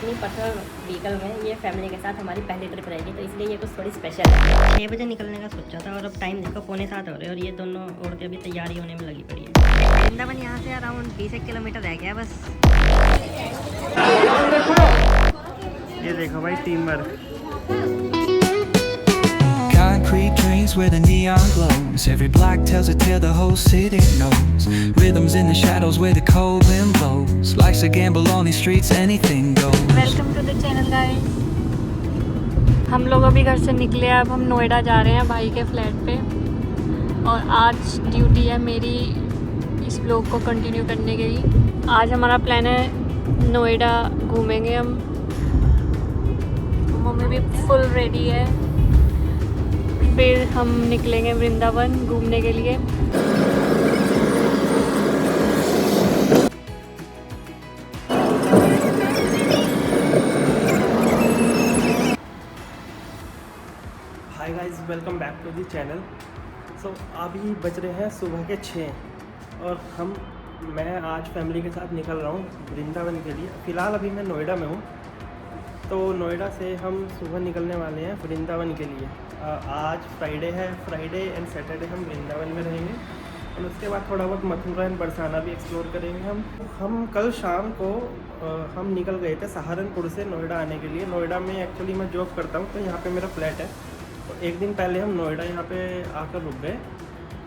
अपनी personal vehicle में ये फैमिली के साथ हमारी पहली ट्रिप रहेगी, तो इसलिए ये कुछ थोड़ी स्पेशल है। 6 बजे निकलने का सोचा था और अब टाइम देखो 6:45 हो रहे हैं और ये दोनों औरतें अभी तैयारी होने में लगी पड़ी है। वृंदावन यहाँ से अराउंड 20 किलोमीटर रह गया बस। ये देखो भाई team work. Concrete trains where the neon glows. Every block tells a tale the whole city knows. Rhythms in the shadows where the cold wind blows. Life's a gamble on these streets, anything goes. Welcome to the channel guys. हम लोग अभी घर से निकले, अब हम नोएडा जा रहे हैं भाई के फ्लैट पे। और आज ड्यूटी है मेरी इस ब्लॉग को कंटिन्यू करने के लिए। आज हमारा प्लान है नोएडा घूमेंगे हम। मम्मी भी फुल रेडी है, फिर हम निकलेंगे वृंदावन घूमने के लिए। Hi guys, welcome back to the channel. So अभी बज रहे हैं सुबह के 6 और मैं आज फैमिली के साथ निकल रहा हूँ वृंदावन के लिए। फ़िलहाल अभी मैं नोएडा में हूँ, तो नोएडा से हम सुबह निकलने वाले हैं वृंदावन के लिए। आज फ्राइडे है, फ्राइडे एंड सैटरडे हम वृंदावन में रहेंगे और उसके बाद थोड़ा बहुत मथुरा एंड बरसाना भी एक्सप्लोर करेंगे। हम कल शाम को हम निकल गए थे सहारनपुर से नोएडा आने के लिए। नोएडा में एक्चुअली मैं जॉब करता हूँ, तो यहाँ पे मेरा फ्लैट है। तो एक दिन पहले हम नोएडा यहाँ पे आकर रुक गए।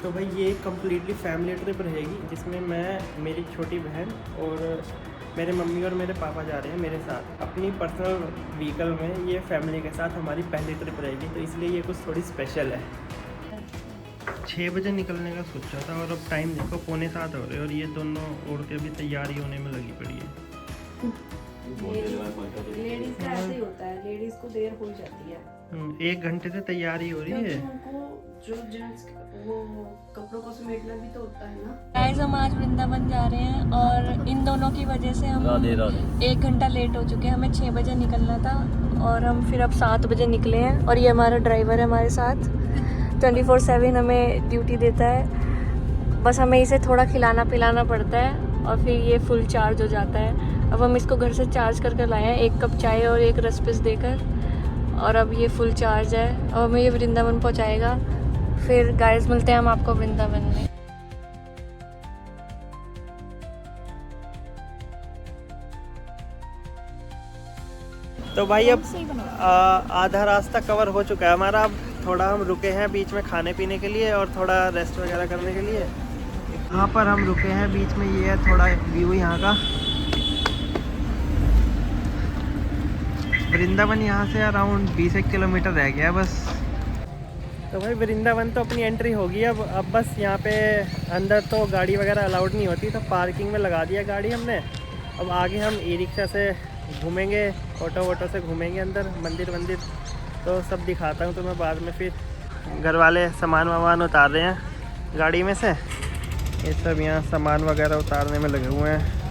तो भाई ये कम्प्लीटली फैमिली ट्रिप रहेगी, जिसमें मैं, मेरी छोटी बहन और मेरे मम्मी और मेरे पापा जा रहे हैं मेरे साथ अपनी पर्सनल व्हीकल में। ये फैमिली के साथ हमारी पहली ट्रिप रहेगी, तो इसलिए ये कुछ थोड़ी स्पेशल है। 6 बजे निकलने का सोचा था और अब टाइम देखो 6:45 हो रहे हैं और ये दोनों औरतें अभी तैयारी होने में लगी पड़ी है। लेडीज का ऐसे ही होता है, लेडीज को देर हो जाती है। 1 घंटे से तैयारी हो रही है। उनको जो जेंट्स वो कपड़ों को समेटना भी तो होता है ना। गाइस, हम आज वृंदावन जा रहे हैं और इन दोनों की वजह से हम 1 घंटा लेट हो चुके हैं। हमें 6 बजे निकलना था और हम फिर अब 7 बजे निकले हैं। और ये हमारा ड्राइवर है हमारे साथ, 24/7 हमें ड्यूटी देता है। बस हमें इसे थोड़ा खिलाना पिलाना पड़ता है और फिर ये फुल चार्ज हो जाता है। अब हम इसको घर से चार्ज करके लाए हैं, 1 कप चाय और 1 रसपीस देकर, और अब ये फुल चार्ज है। अब हमें ये वृंदावन पहुंचाएगा। फिर गाइस मिलते हैं हम आपको वृंदावन में। तो भाई अब आधा रास्ता कवर हो चुका है हमारा। अब थोड़ा हम रुके हैं बीच में खाने पीने के लिए और थोड़ा रेस्ट वगैरह करने के लिए। यहाँ पर हम रुके हैं बीच में, ये है थोड़ा व्यू यहाँ का। वृंदावन यहाँ से अराउंड 20 किलोमीटर रह गया बस। तो भाई वृंदावन तो अपनी एंट्री होगी अब बस यहाँ पे अंदर तो गाड़ी वगैरह अलाउड नहीं होती, तो पार्किंग में लगा दिया गाड़ी हमने। अब आगे हम ई रिक्शा से घूमेंगे, ऑटो वोटो से घूमेंगे अंदर मंदिर तो सब दिखाता हूँ तुम्हें बाद में। फिर घर वाले सामान वामान उतार रहे हैं गाड़ी में से, ये सब यहाँ सामान वगैरह उतारने में लगे हुए हैं।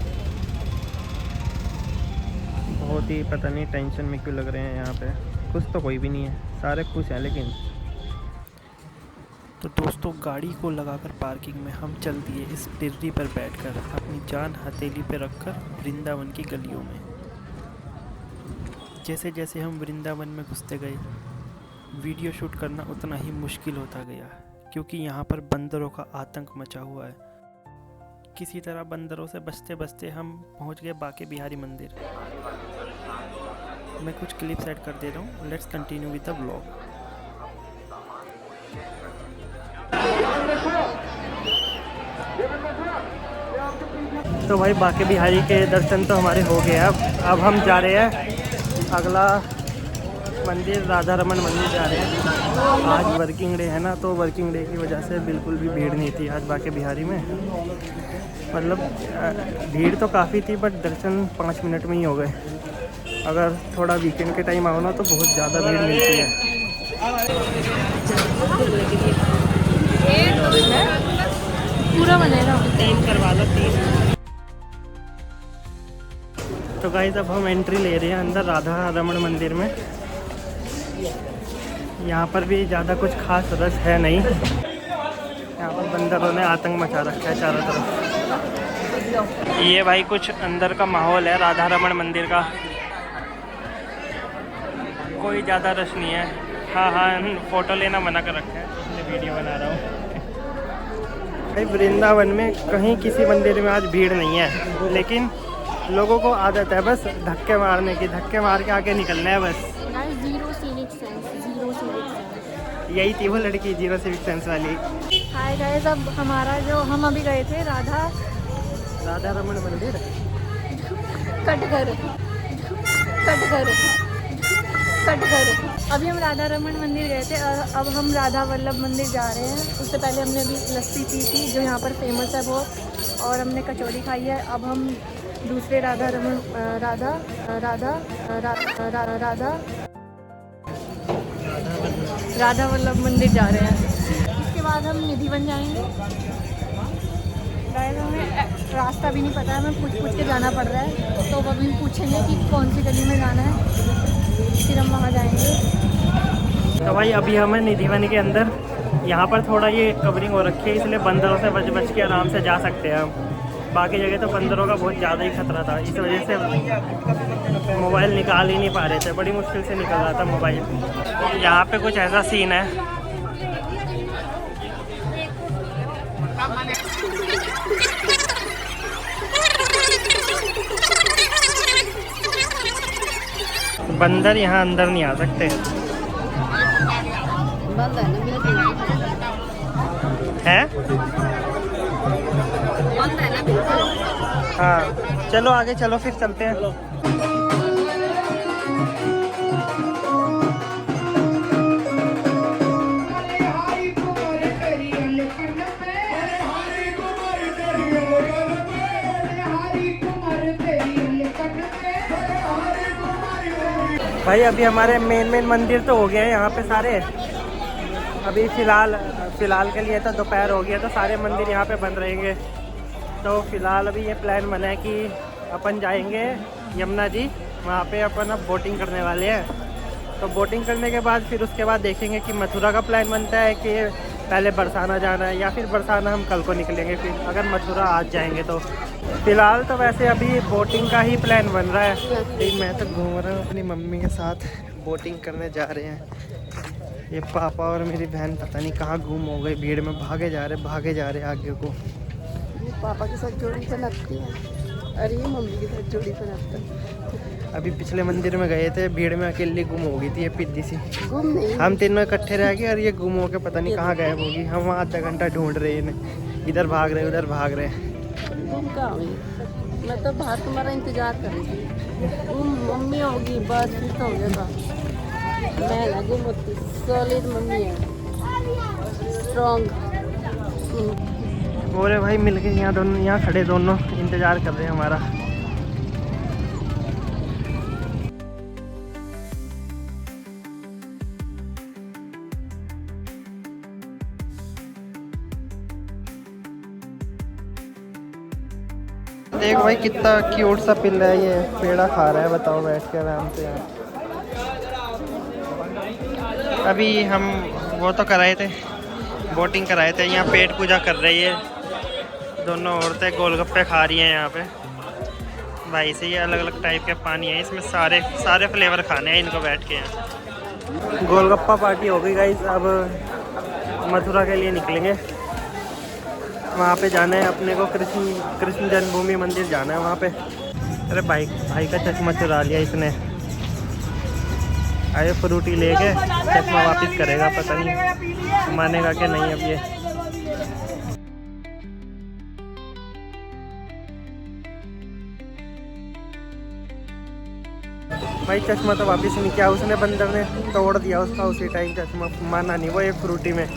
बहुत ही पता नहीं टेंशन में क्यों लग रहे हैं यहाँ पे। खुश तो कोई भी नहीं है, सारे खुश हैं लेकिन। तो दोस्तों, गाड़ी को लगाकर पार्किंग में हम चल दिए इस टिर्री पर बैठकर, अपनी जान हथेली पर रखकर वृंदावन की गलियों में। जैसे जैसे हम वृंदावन में घुसते गए, वीडियो शूट करना उतना ही मुश्किल होता गया, क्योंकि यहाँ पर बंदरों का आतंक मचा हुआ है। किसी तरह बंदरों से बचते बचते हम पहुँच गए बाके बिहारी मंदिर। मैं कुछ क्लिप्स ऐड कर दे रहा हूँ। Let's continue with the vlog. तो भाई बाके बिहारी के दर्शन तो हमारे हो गए। अब हम जा रहे हैं अगला मंदिर, राधा रमन मंदिर जा रहे हैं। आज वर्किंग डे है ना, तो वर्किंग डे की वजह से बिल्कुल भी भीड़ नहीं थी आज बाके बिहारी में। मतलब भीड़ तो काफ़ी थी, बट दर्शन 5 मिनट में ही हो गए। अगर थोड़ा वीकेंड के टाइम आओ ना तो बहुत ज़्यादा भीड़ मिलती है। पूरा बनेगा 3 करवा लो, 3। तो गाइस, अब हम एंट्री ले रहे हैं अंदर राधा रमन मंदिर में। यहाँ पर भी ज़्यादा कुछ खास रस है नहीं। यहाँ पर बंदरों ने आतंक मचा रखा है चारों तरफ। ये भाई कुछ अंदर का माहौल है राधा रमन मंदिर का। कोई ज़्यादा रश नहीं है। हाँ हाँ, फ़ोटो लेना मना कर रखा है, इसलिए वीडियो बना रहा हूँ। भाई वृंदावन में कहीं किसी मंदिर में आज भीड़ नहीं है, लेकिन लोगों को आदत है बस धक्के मारने की, धक्के मार के आगे निकलना है बस। Zero civic sense. यही थी वो लड़की, जीरो सिविक सेंस वाली। हाय गाइस, अब हमारा जो हम अभी गए थे राधा रमन मंदिर, कटघर। अभी हम राधा रमन मंदिर गए थे और अब हम राधा वल्लभ मंदिर जा रहे हैं। उससे पहले हमने अभी लस्सी पी थी जो यहाँ पर फेमस है बहुत, और हमने कचौड़ी खाई है। अब हम दूसरे राधा वल्लभ मंदिर जा रहे हैं। इसके बाद हम निधि बन जाएंगे। गाइस, हमें रास्ता भी नहीं पता है, हमें पूछ के जाना पड़ रहा है। तो अभी पूछेंगे कि कौन सी गली में जाना है, फिर हम वहाँ जाएंगे। तो भाई अभी हमें निधिवन के अंदर, यहाँ पर थोड़ा ये कवरिंग हो रखी है, इसलिए बंदरों से बच के आराम से जा सकते हैं हम। बाकी जगह तो बंदरों का बहुत ज़्यादा ही खतरा था, इस वजह से मोबाइल निकाल ही नहीं पा रहे थे, बड़ी मुश्किल से निकल रहा था मोबाइल। यहाँ पे कुछ ऐसा सीन है, बंदर यहाँ अंदर नहीं आ सकते हैं। हाँ चलो आगे चलो, फिर चलते हैं। भाई अभी हमारे मेन मंदिर तो हो गए हैं यहाँ पे सारे। अभी फ़िलहाल के लिए तो दोपहर हो गया, तो सारे मंदिर यहाँ पे बंद रहेंगे। तो फ़िलहाल अभी ये प्लान बना है कि अपन जाएंगे यमुना जी, वहाँ पे अपन अब बोटिंग करने वाले हैं। तो बोटिंग करने के बाद फिर उसके बाद देखेंगे कि मथुरा का प्लान बनता है कि पहले बरसाना जाना है, या फिर बरसाना हम कल को निकलेंगे फिर अगर मथुरा आज जाएंगे तो। फ़िलहाल तो वैसे अभी बोटिंग का ही प्लान बन रहा है। मैं तो घूम रहा हूँ अपनी मम्मी के साथ, बोटिंग करने जा रहे हैं। ये पापा और मेरी बहन पता नहीं कहाँ गुम हो गई, भीड़ में भागे जा रहे आगे को। पापा के साथ जोड़ी बनाती है, अरे ये मम्मी के साथ जोड़ी बनाता है। अभी पिछले मंदिर में गए थे, भीड़ में अकेली गुम हो गई थी ये पिद्दी सी। गुम नहीं, हम तीनों इकट्ठे रह गए और ये गुम हो के पता नहीं कहाँ गायब होगी। हम वहाँ आधा घंटा ढूंढ रहे हैं, इधर भाग रहे उधर भाग रहे। गुम कहाँ हुई? मैं तो बाहर तुम्हारा इंतजार कर रही थी। गुम मम्मी होगी, बस फिर तो हो जाएगा। मैं ना गुम होती, सॉलिड मम्मी है, स्ट्रॉन्ग। बोले भाई मिल गए, यहाँ दोनों यहाँ खड़े, दोनों इंतजार कर रहे हैं हमारा। देख भाई कितना क्यूट सा पिल्ला है, ये पेड़ा खा रहा है, बताओ बैठ के आराम से यार। अभी हम वो तो कराए थे, बोटिंग कराए थे, यहाँ पेट पूजा कर रही है दोनों औरतें, गोलगप्पे खा रही हैं यहाँ पे। भाई से ये अलग अलग टाइप के पानी है, इसमें सारे फ्लेवर खाने हैं इनको बैठ के। गोलगप्पा पार्टी हो गई गाइस। अब मथुरा के लिए निकलेंगे, वहाँ पे जाना है अपने को, कृष्ण जन्मभूमि मंदिर जाना है वहाँ पे। अरे भाई का चश्मा चुरा लिया इसने। आए फ्रूटी लेके चश्मा वापस करेगा, पता नहीं मानेगा कि नहीं अब ये। भाई चश्मा तो वापस नहीं किया उसने, बंदर ने तोड़ दिया उसका उसी टाइम चश्मा, माना नहीं वो एक फ्रूटी में।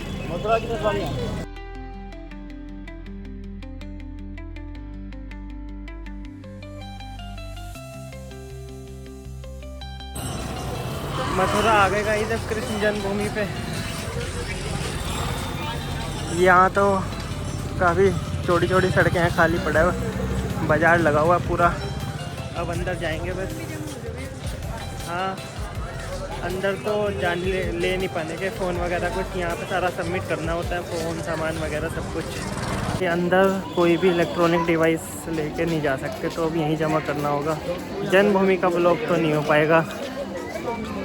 मथुरा आ गए गाइस जब कृष्ण जन्मभूमि पे। यहाँ तो काफ़ी छोटी छोटी सड़कें हैं, खाली पड़ा है, बाजार लगा हुआ पूरा। अब अंदर जाएंगे बस। हाँ अंदर तो जाने ले नहीं पाने के, फ़ोन वगैरह कुछ यहाँ पे सारा सबमिट करना होता है, फ़ोन सामान वगैरह सब कुछ। ये अंदर कोई भी इलेक्ट्रॉनिक डिवाइस लेके नहीं जा सकते, तो अब यहीं जमा करना होगा। जन्मभूमि का ब्लॉग तो नहीं हो पाएगा।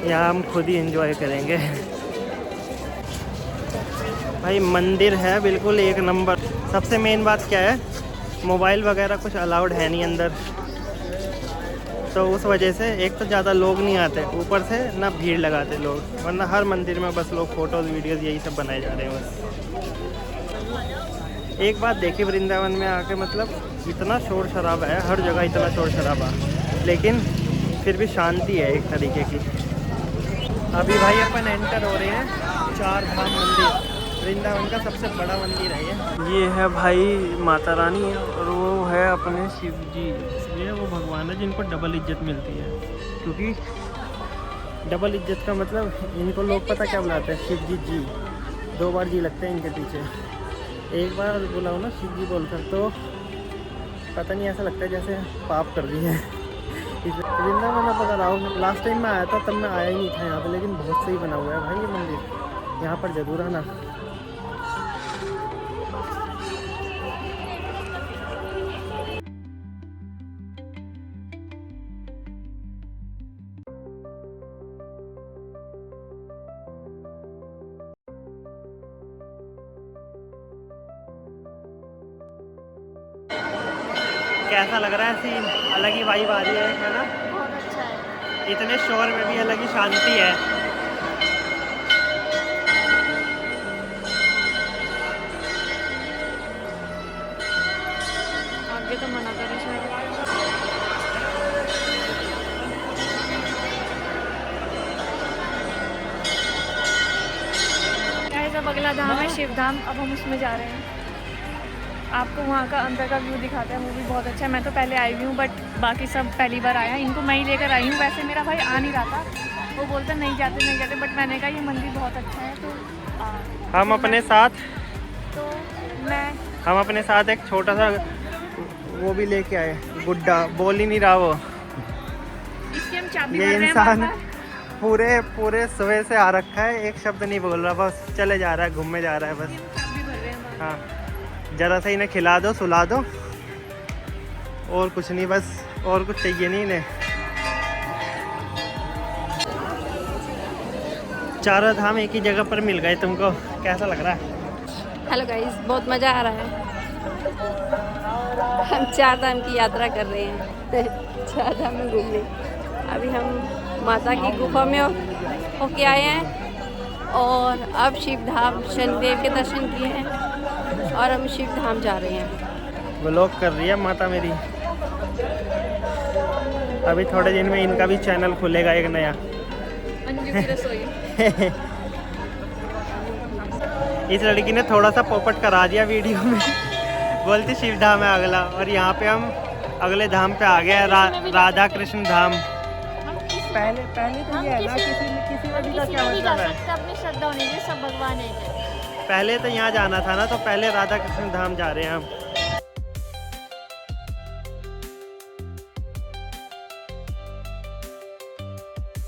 यहाँ हम खुद ही एंजॉय करेंगे। भाई मंदिर है बिल्कुल एक नंबर। सबसे मेन बात क्या है, मोबाइल वगैरह कुछ अलाउड है नहीं अंदर, तो उस वजह से एक तो ज़्यादा लोग नहीं आते, ऊपर से ना भीड़ लगाते लोग, वरना हर मंदिर में बस लोग फ़ोटोज़ वीडियोज़ यही सब बनाए जा रहे हैं बस। एक बात देखी वृंदावन में आके, मतलब इतना शोर शराबा है, हर जगह इतना शोर शराबा, लेकिन फिर भी शांति है एक तरीके की। अभी भाई अपन एंटर हो रहे हैं चार धाम मंदिर, वृंदावन का सबसे बड़ा मंदिर है ये है भाई माता रानी, और वो है अपने शिव जी। ये वो भगवान है जिनको डबल इज्जत मिलती है, क्योंकि डबल इज्जत का मतलब इनको लोग पता क्या बुलाते हैं, शिव जी जी। 2 बार जी लगते हैं इनके पीछे, एक बार बुलाओ ना शिव जी बोलकर तो पता नहीं, ऐसा लगता है जैसे पाप कर दिए है। वृंदावन आप अगर आओ, लास्ट टाइम मैं आया था तब मैं आया ही नहीं था यहाँ पे, लेकिन बहुत सही बना हुआ है भाई ये मंदिर, यहाँ पर जरूर आना। कैसा लग रहा है सीन? अलग ही वाइब आ रही है ना? बहुत अच्छा है। इतने शोर में भी अलग ही शांति है। आगे तो मना करे शायद। गाइस अब अगला धाम है शिव धाम, अब हम उसमें जा रहे हैं। आपको वहाँ का अंदर का व्यू दिखाते हैं, वो भी बहुत अच्छा है। मैं तो पहले आई हुई हूँ, बट बाकी सब पहली बार आया, इनको मैं ही लेकर आई हूँ। वैसे मेरा भाई आ नहीं रहा था, वो बोलता नहीं जाते, बट मैंने कहा ये मंदिर बहुत अच्छा है, तो हम अपने साथ एक छोटा सा वो भी लेके आए, गुड्डा, बोल ही नहीं रहा वो। इसकी हम चाबी ये भर रहे हैं इंसान बार-बार। पूरे सुबह से आ रखा है, एक शब्द नहीं बोल रहा, बस चले जा रहा है, घूमने जा रहा है बस। चाबी भर रहे हैं बार-बार। हाँ, ज़रा सा इन्हें खिला दो, सुला दो, और कुछ नहीं, बस और कुछ चाहिए नहीं इन्हें। चारों धाम एक ही जगह पर मिल गए तुमको, कैसा लग रहा है? हेलो गाइस, बहुत मज़ा आ रहा है। हम 4 धाम की यात्रा कर रहे हैं 4 धाम में घूमने। अभी हम माता की गुफा में होके आए हैं, और अब शिव धाम शनिदेव के दर्शन किए हैं, और हम शिव धाम जा रहे हैं। व्लॉग कर रही है माता मेरी। अभी थोड़े दिन में इनका भी चैनल खुलेगा एक नया। अंजू की रसोई। इस लड़की ने थोड़ा सा पोपट करा दिया वीडियो में। बोलती शिव धाम है अगला, और यहाँ पे हम अगले धाम पे आ गए, राधा कृष्ण धाम। पहले तो ये है ना, किसी में भी का क्या मतलब है, अपनी श्रद्धा होनी चाहिए, सब भगवान है। पहले तो यहाँ जाना था ना, तो पहले राधा कृष्ण धाम जा रहे हैं हम।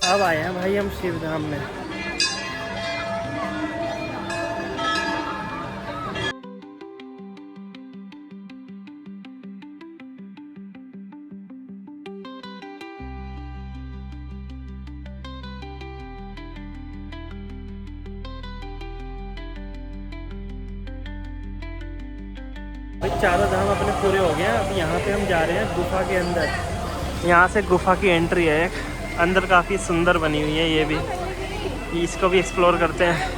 अब आए हैं भाई हम शिव धाम में। भाई चारों धाम अपने पूरे हो गए हैं, अब यहाँ पे हम जा रहे हैं गुफा के अंदर। यहाँ से गुफा की एंट्री है एक, अंदर काफ़ी सुंदर बनी हुई है ये भी, इसको भी एक्सप्लोर करते हैं।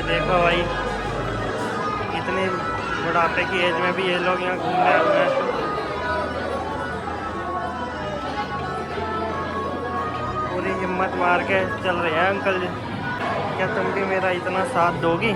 देखो भाई, इतने बुढ़ापे की एज में भी ये लोग यहाँ घूमने आए हुए हैं। पूरी हिम्मत मार के चल रहे हैं अंकल जी। क्या तुम भी मेरा इतना साथ दोगी?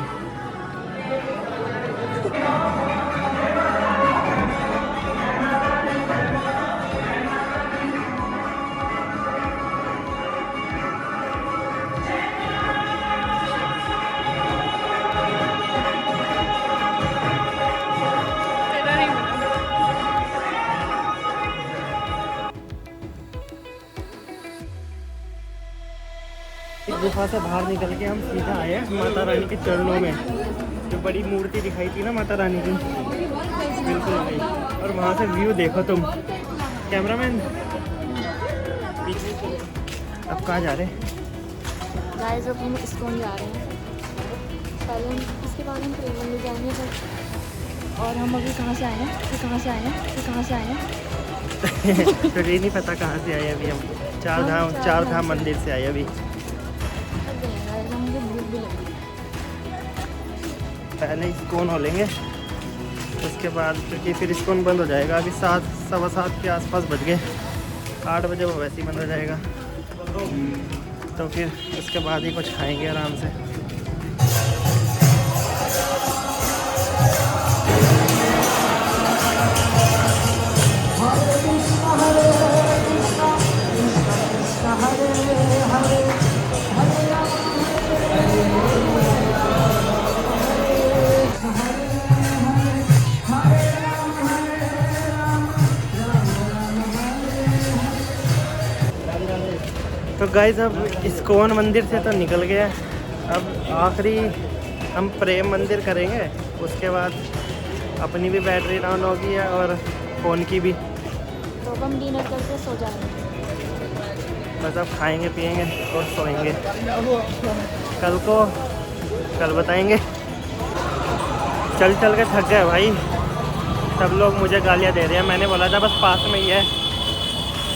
गुफा से बाहर निकल के हम सीधा आए माता रानी के चरणों में। जो बड़ी मूर्ति दिखाई थी ना माता रानी की, बिल्कुल वही। और वहाँ से व्यू देखो तुम, कैमरामैन। अब कहाँ जा रहे हैं? गाइस अब हम इस्कॉन जा रहे हैं, पहले हम इसके बाद हम प्रेम मंदिर जाएंगे बट। और हम अभी कहाँ से आए हैं, फिर कहाँ से आए हैं, फिर कहाँ से आए हैं तो ये नहीं पता कहाँ से आए अभी हम। चार धाम मंदिर से आए अभी। मुझे भूख भी लगी। पहले इस्कॉन हो लेंगे, उसके बाद क्योंकि फिर इस्कॉन बंद हो जाएगा। अभी 7, सवा 7 के आसपास बज गए। 8 बजे वो वैसे ही बंद हो जाएगा, तो फिर उसके बाद ही कुछ खाएंगे आराम से। तो गाइस अब इस्कॉन मंदिर से तो निकल गया, अब आखिरी हम प्रेम मंदिर करेंगे। उसके बाद अपनी भी बैटरी डाउन होगी है और फ़ोन की भी। तो हम डिनर करके सो जाएंगे। बस अब खाएंगे पिएंगे और सोएंगे। कल बताएंगे। चल के थक गए भाई। सब लोग मुझे गालियाँ दे रहे हैं। मैंने बोला था बस पास में ही है,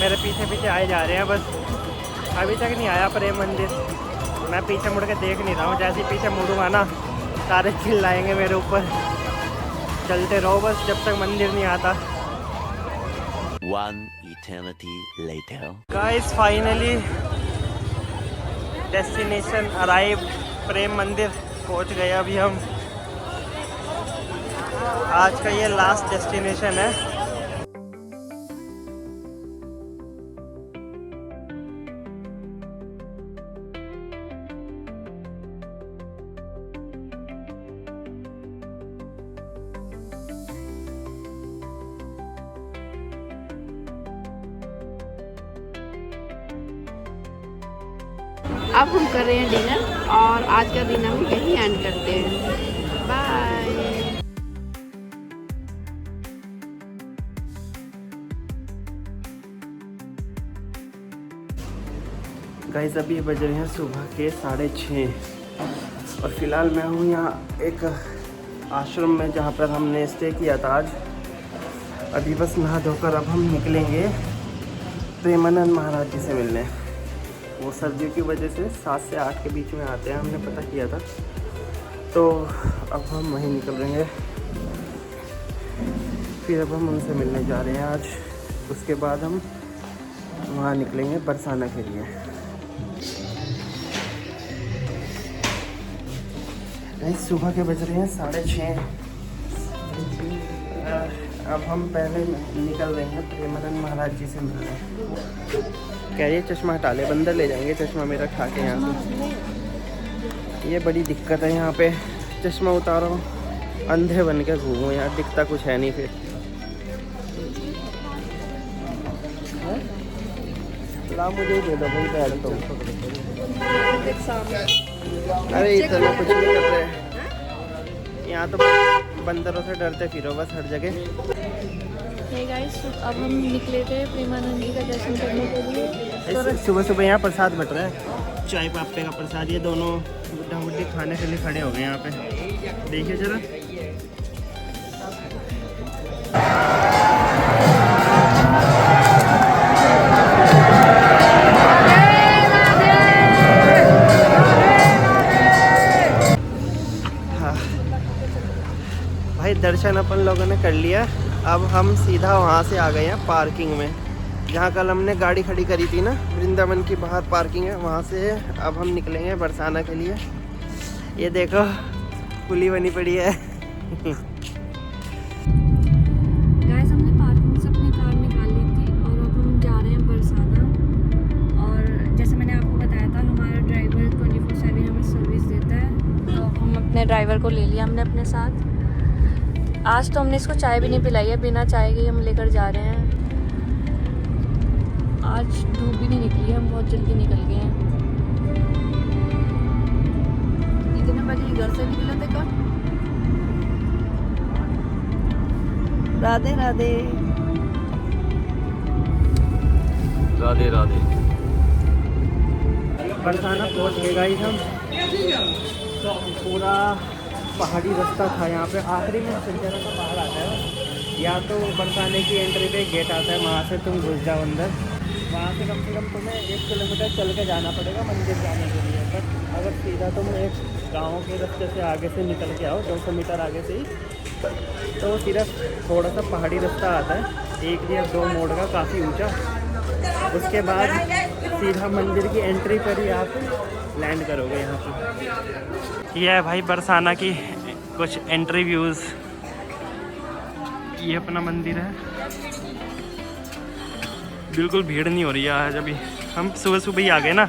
मेरे पीछे आए जा रहे हैं। बस अभी तक नहीं आया प्रेम मंदिर। मैं पीछे मुड़ के देख नहीं रहा हूँ, जैसे ही पीछे मुड़ूंगा ना सारे चिल्लाएंगे मेरे ऊपर। चलते रहो बस जब तक मंदिर नहीं आता। One eternity later. Guys finally destination arrive, Prem Mandir पहुँच गए अभी हम। आज का ये लास्ट डेस्टिनेशन है। अब हम कर रहे हैं डिनर और आज का दिन हम यहीं एंड करते हैं। बाय। गाइस अभी बज रहे हैं सुबह के 6:30 और फिलहाल मैं हूँ यहाँ एक आश्रम में जहाँ पर हमने स्टे किया था आज। अभी बस नहा धोकर अब हम निकलेंगे प्रेमानंद महाराज जी से मिलने। वो सर्दियों की वजह से 7 से 8 के बीच में आते हैं, हमने पता किया था। तो अब हम वहीं निकल रहे हैं, फिर अब हम उनसे मिलने जा रहे हैं आज। उसके बाद हम वहाँ निकलेंगे बरसाना के लिए। सुबह के बज रहे हैं 6:30। अब हम पहले निकल रहे हैं प्रेमानंद महाराज जी से मिलने। कह रही चश्मा हटा ले, बंदर ले जाएंगे चश्मा मेरा खा के यहाँ से। ये बड़ी दिक्कत है यहाँ पे, चश्मा उतारो अंधे बन के घूमो, यहाँ दिखता कुछ है नहीं। फिर ला मुझे ही दे दो भाई बैठ तो। अरे इतना कुछ नहीं कर रहे यहाँ तो, बंदरों से डरते फिरो बस हर जगह। हे गाइस अब हम निकले थे प्रेमानंद जी का दर्शन करने के लिए। सुबह यहाँ प्रसाद बट रहा है, चाय पापे का प्रसाद। ये दोनों बुड्ढा बुड्ढी खाने के लिए खड़े हो गए यहाँ पे, देखिए जरा। हाँ भाई दर्शन अपन लोगों ने कर लिया। अब हम सीधा वहाँ से आ गए हैं पार्किंग में, जहाँ कल हमने गाड़ी खड़ी करी थी ना, वृंदावन की बाहर पार्किंग है वहाँ से। अब हम निकलेंगे बरसाना के लिए। ये देखो पुली बनी पड़ी है। गाइस हमने पार्किंग से अपनी कार निकाल ली थी और अब हम जा रहे हैं बरसाना। और जैसे मैंने आपको बताया था हमारा ड्राइवर 24/7 हमें सर्विस देता है, तो हम अपने ड्राइवर को ले लिया हमने अपने साथ। आज तो हमने इसको चाय भी नहीं पिलाई है, बिना चाय के हम लेकर जा रहे हैं। आज धूप भी नहीं निकली है, हम बहुत जल्दी निकल गए हैं। बजे घर से निकले थे कल। राधे राधे। राधे राधे। बरसाना पहुँच गए गाइस हम। पूरा पहाड़ी रास्ता था यहाँ पे, आखिरी में सिंचरा का पहाड़ आता है। या तो बरसाने की एंट्री पे गेट आता है, वहाँ से तुम घुस जाओ अंदर। वहाँ से कम तुम्हें 1 किलोमीटर चल के जाना पड़ेगा मंदिर जाने के लिए। बट अगर सीधा तुम एक गांव के रास्ते से आगे से निकल के आओ 200 मीटर आगे से ही, तो सीधा थोड़ा सा पहाड़ी रास्ता आता है, 1 या 2 मोड़ का, काफ़ी ऊंचा। उसके बाद सीधा मंदिर की एंट्री पर ही आप लैंड करोगे यहाँ पे। यह है भाई बरसाना की कुछ एंट्री व्यूज़। ये अपना मंदिर है, बिल्कुल भीड़ नहीं हो रही है आज। अभी हम सुबह सुबह ही आ गए ना।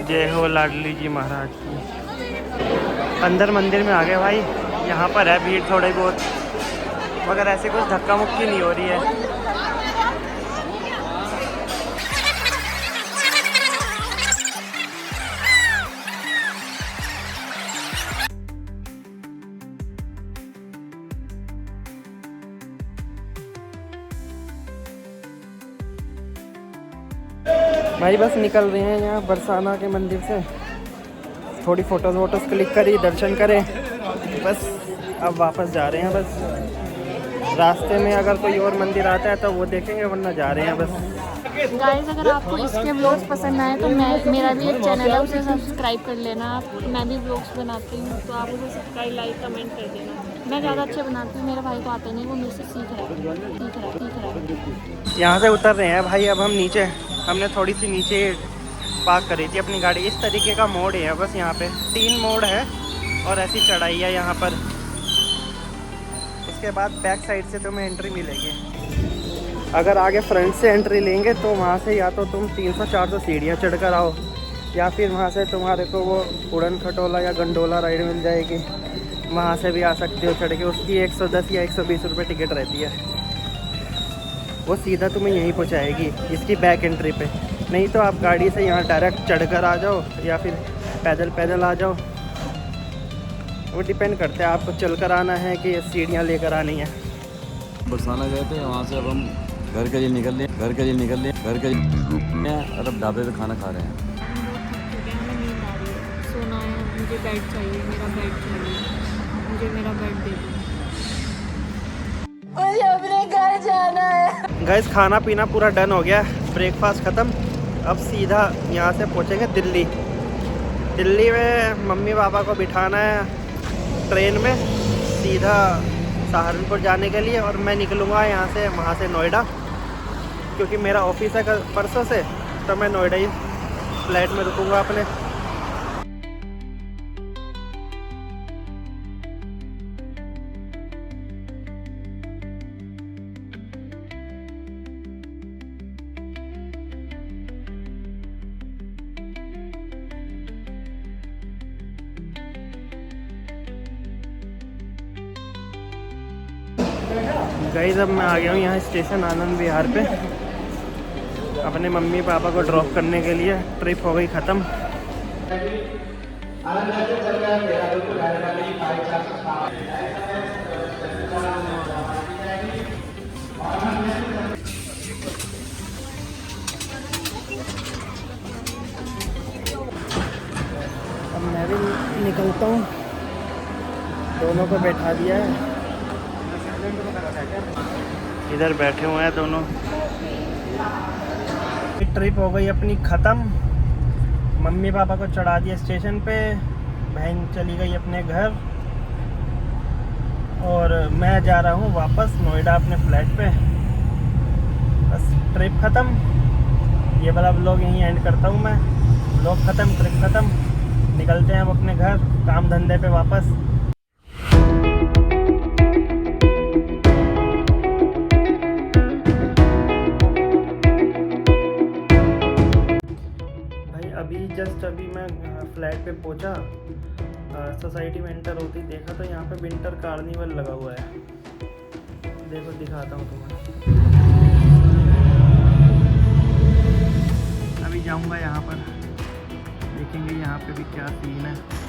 जय हो लाडली जी महाराज की। अंदर मंदिर में आ गए भाई। यहाँ पर है भीड़ थोड़ी बहुत, मगर ऐसे कुछ धक्का मुक्की नहीं हो रही है। भाई बस निकल रहे हैं यहाँ बरसाना के मंदिर से। थोड़ी फ़ोटोज़ वोटोज़ क्लिक करी, दर्शन करें, बस अब वापस जा रहे हैं। बस रास्ते में अगर कोई और मंदिर आता है तो वो देखेंगे, वरना जा रहे हैं बस। गाइस अगर आपको इसके व्लॉग्स पसंद आए तो मेरा भी एक चैनल है, उसे सब्सक्राइब कर लेना आप। मैं भी व्लॉग्स बनाती हूँ, तो आप उसे सब्सक्राइब, लाइक, कमेंट कर देना। मैं ज़्यादा अच्छे बनाती हूँ, मेरे भाई को आते नहीं, वो मेरे से सीख रहा है। यहाँ से उतर रहे हैं भाई अब हम नीचे। हमने थोड़ी सी नीचे पार्क करी थी अपनी गाड़ी। इस तरीके का मोड़ है बस, यहाँ पे 3 मोड़ है और ऐसी चढ़ाई है यहाँ पर। उसके बाद बैक साइड से तुम्हें एंट्री मिलेगी। अगर आगे फ्रंट से एंट्री लेंगे तो वहाँ से या तो तुम 300-400 सीढ़ियाँ चढ़ कर आओ, या फिर वहाँ से तुम्हारे को वो उड़न खटोला या गंडोला राइड मिल जाएगी, वहाँ से भी आ सकते हो चढ़ के। उसकी 110 या 120 रुपये टिकट रहती है। वो सीधा तुम्हें यहीं पहुँचाएगी इसकी बैक एंट्री पे। नहीं तो आप गाड़ी से यहाँ डायरेक्ट चढ़कर आ जाओ या फिर पैदल आ जाओ। वो डिपेंड करता है आपको चलकर आना है कि सीढ़ियाँ लेकर आनी है। बरसाना गए थे, वहाँ से अब हम घर के लिए निकल लिए और अब ढाबे पे खाना खा रहे हैं। सोना है, मुझे बेड चाहिए, मेरा बेड चाहिए, मुझे मेरा बेड दे दो। मुझे अपने घर जाना है। गाइस खाना पीना पूरा डन हो गया, ब्रेकफास्ट ख़त्म। अब सीधा यहाँ से पहुँचेंगे दिल्ली। दिल्ली में मम्मी पापा को बिठाना है ट्रेन में सीधा सहारनपुर जाने के लिए, और मैं निकलूँगा यहाँ से वहाँ से नोएडा, क्योंकि मेरा ऑफिस है परसों से, तो मैं नोएडा ही फ्लैट में रुकूँगा अपने। गाइस अब मैं आ गया हूँ यहाँ स्टेशन आनंद विहार पे अपने मम्मी पापा को ड्रॉप करने के लिए। ट्रिप हो गई ख़त्म। अब मैं भी निकलता हूँ, दोनों को बैठा दिया है, इधर बैठे हुए हैं दोनों। ट्रिप हो गई अपनी ख़त्म। मम्मी पापा को चढ़ा दिया स्टेशन पे, बहन चली गई अपने घर, और मैं जा रहा हूँ वापस नोएडा अपने फ्लैट पे। बस ट्रिप ख़त्म। ये वाला ब्लॉग यहीं एंड करता हूँ मैं। ब्लॉग ख़त्म, ट्रिप ख़त्म, निकलते हैं अब अपने घर काम धंधे पे वापस। अभी मैं फ्लैट पे पहुंचा, सोसाइटी में एंटर होती देखा तो यहाँ पे विंटर कार्निवल लगा हुआ है। देखो दिखाता हूँ तुम्हें। अभी जाऊँगा यहाँ पर, देखेंगे यहाँ पे भी क्या सीन है।